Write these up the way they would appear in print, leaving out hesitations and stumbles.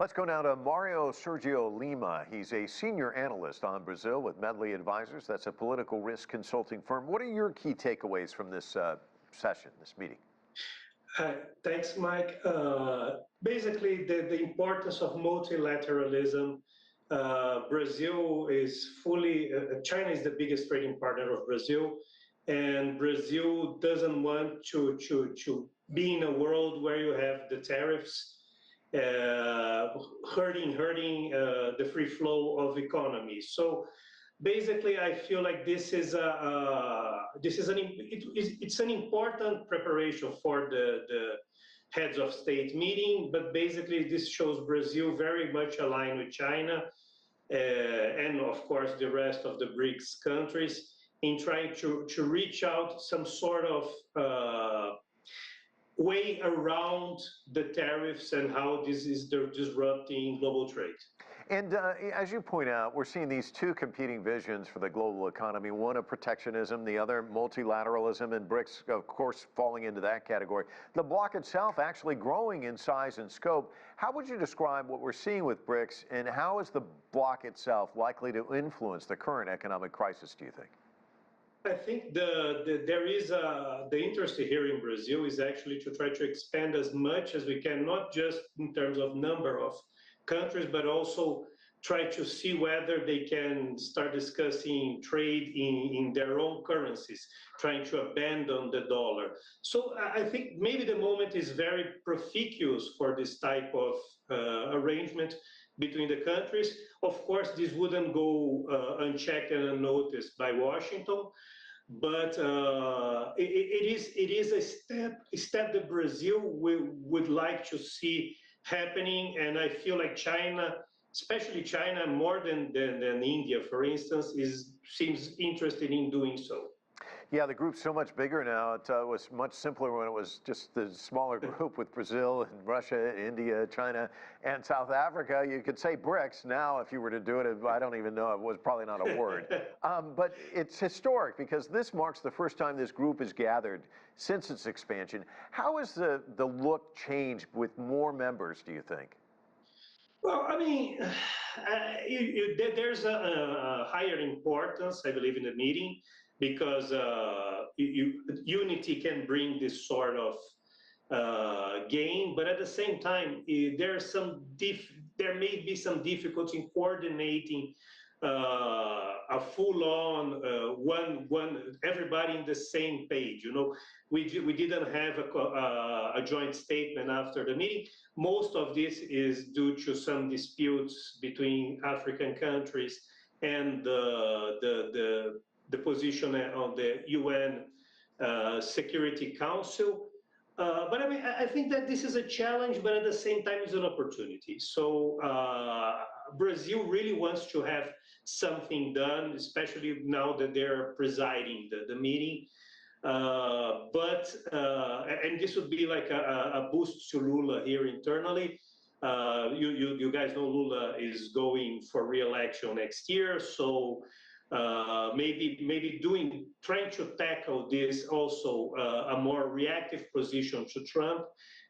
Let's go now to Mario Sergio Lima. He's a senior analyst on Brazil with Medley Advisors. That's a political risk consulting firm. What are your key takeaways from this session, this meeting? Thanks, Mike. Basically, the importance of multilateralism. Brazil is fully, China is the biggest trading partner of Brazil, and Brazil doesn't want to be in a world where you have the tariffs hurting the free flow of economy. So basically, I feel like it's an important preparation for the heads of state meeting, but basically this shows Brazil very much aligned with China and of course the rest of the BRICS countries in trying to reach out some sort of way around the tariffs and how this is disrupting global trade. And as you point out, we're seeing these two competing visions for the global economy, one of protectionism, the other multilateralism, and BRICS, of course, falling into that category. The bloc itself actually growing in size and scope. How would you describe what we're seeing with BRICS, and how is the bloc itself likely to influence the current economic crisis, do you think? I think the interest here in Brazil is actually to try to expand as much as we can, not just in terms of number of countries, but also try to see whether they can start discussing trade in their own currencies, trying to abandon the dollar. So I think maybe the moment is very propitious for this type of arrangement between the countries. Of course, this wouldn't go unchecked and unnoticed by Washington, but it is a step that Brazil would like to see happening, and I feel like China, especially China, more than India, for instance, seems interested in doing so. Yeah, the group's so much bigger now. It was much simpler when it was just the smaller group with Brazil and Russia, India, China, and South Africa. You could say BRICS. Now, if you were to do it, I don't even know, it was probably not a word. But it's historic because this marks the first time this group is gathered since its expansion. How has the look changed with more members, do you think? Well, I mean, there's a higher importance, I believe, in the meeting, because unity can bring this sort of gain, but at the same time, there may be some difficulty in coordinating a full-on everybody in the same page. You know, we didn't have a joint statement after the meeting. Most of this is due to some disputes between African countries and the position on the UN Security Council. But I mean, I think that this is a challenge, but at the same time, it's an opportunity. So Brazil really wants to have something done, especially now that they're presiding the meeting. And this would be like a boost to Lula here internally. You guys know Lula is going for re-election next year, so maybe trying to tackle this also a more reactive position to Trump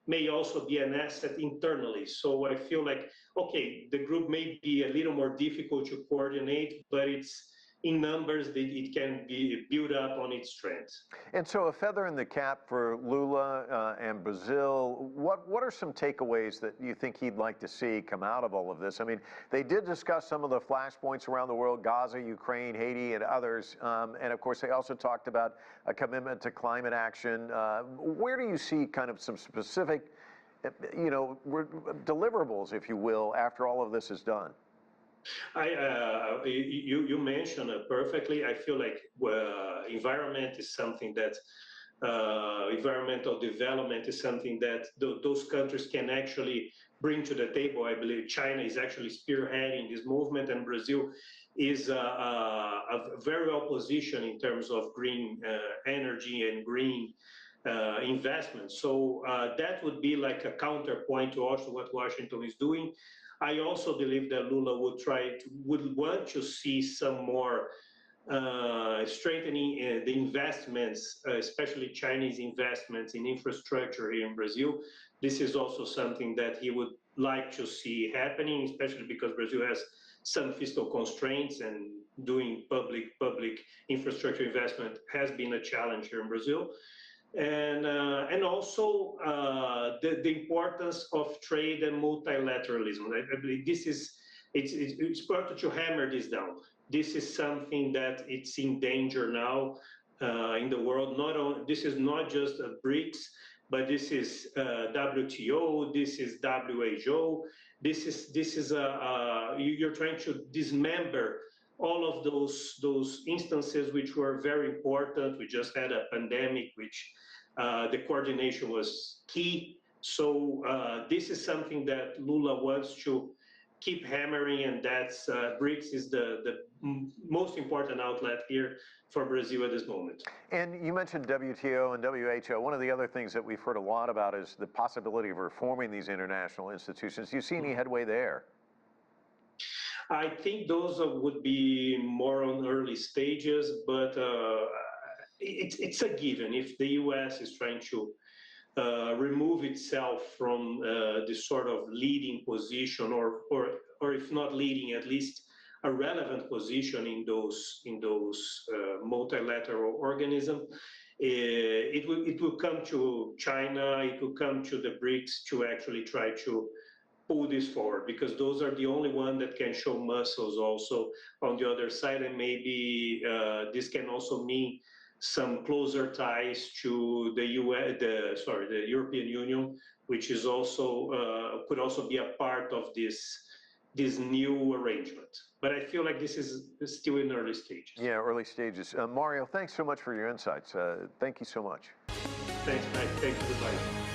may also be an asset internally. So I feel like, okay, the group may be a little more difficult to coordinate, but it's in numbers that it can be built up on its strengths. And so a feather in the cap for Lula and Brazil. What are some takeaways that you think he'd like to see come out of all of this? I mean, they did discuss some of the flashpoints around the world, Gaza, Ukraine, Haiti, and others. And of course, they also talked about a commitment to climate action. Where do you see kind of some specific, deliverables, if you will, after all of this is done? You mentioned it perfectly. I feel like environment is something that environmental development is something that those countries can actually bring to the table. I believe China is actually spearheading this movement, and Brazil is very well positioned in terms of green energy and green investment. So that would be like a counterpoint to also what Washington is doing. I also believe that Lula would want to see some more strengthening the investments, especially Chinese investments in infrastructure here in Brazil. This is also something that he would like to see happening, especially because Brazil has some fiscal constraints, and doing public infrastructure investment has been a challenge here in Brazil. And also the importance of trade and multilateralism. I believe this is, it's important to hammer this down. This is something that it's in danger now in the world. Not only, this is not just a BRICS, but this is WTO, this is WHO, this is you're trying to dismember all of those instances which were very important. We just had a pandemic, which the coordination was key. So this is something that Lula wants to keep hammering, and that's BRICS is the most important outlet here for Brazil at this moment. And you mentioned WTO and WHO. One of the other things that we've heard a lot about is the possibility of reforming these international institutions. Do you see any headway there? I think those would be more on early stages, but it's a given. If the U.S. is trying to remove itself from this sort of leading position, or if not leading, at least a relevant position in those multilateral organisms, it will come to China, it will come to the BRICS to actually try to pull this forward, because those are the only one that can show muscles also on the other side. And maybe this can also mean some closer ties to the the European Union, which is also could also be a part of this new arrangement. But I feel like this is still in early stages. Yeah, early stages. Mario, thanks so much for your insights. Thank you so much. Thanks, Mike. Thanks, everybody.